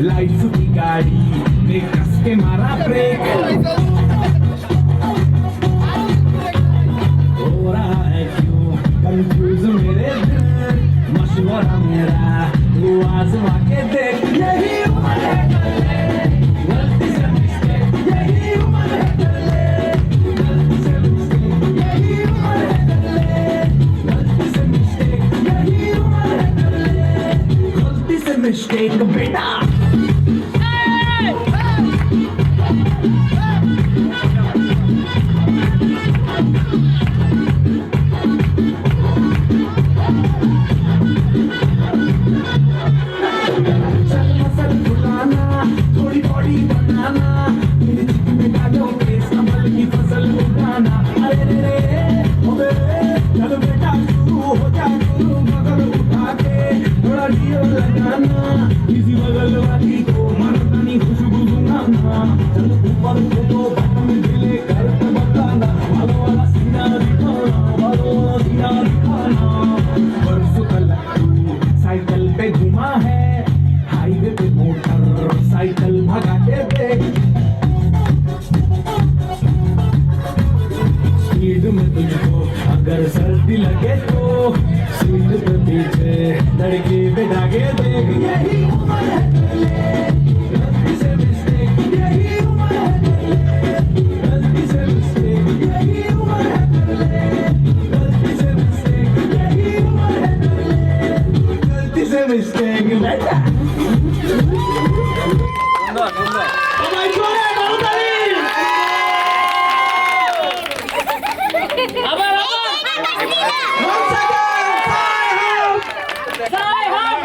life की गाड़ी में कस के मारा ब्रेक हो रहा है क्यों कंफ्यूज मेरे दिल मशवरा मेरा तू आजमा के देख यही उम्र है गलती से मिस्टेक यही उम्र है गलती से मिस्टेक यही उम्र है गलती से मिस्टेक यही उम्र है गलती से मिस्टेक बेटा थोड़ी बॉडी बनाना मेरी चिक में डालो केस कमल की फसल उगाना अरे रे रे ओबे चल बेटा शुरू हो जा शुरू मगर उठा के थोड़ा डीओ लगाना किसी बगल वाली को मर्दानी खुशबू दूंगा चल ऊपर को बटन दिले कर बताना वालों वाला सीना दिखाना वालों वाला सीना दिखाना परसों कल तू साइकिल पे घुमा है हाईवे पे मोटर साइकिल भगा के देख स्पीड में तुझको अगर सर्दी लगे तो सीट पे पीछे लड़के बिठा के देख यही उम्र है गलती से मिस्टेक यही उम्र है गलती से मिस्टेक यही उम्र है गलती से मिस्टेक यही उम्र है गलती से मिस्टेक बेटा সবাই জোরে করতালি আবার once again সাই হাম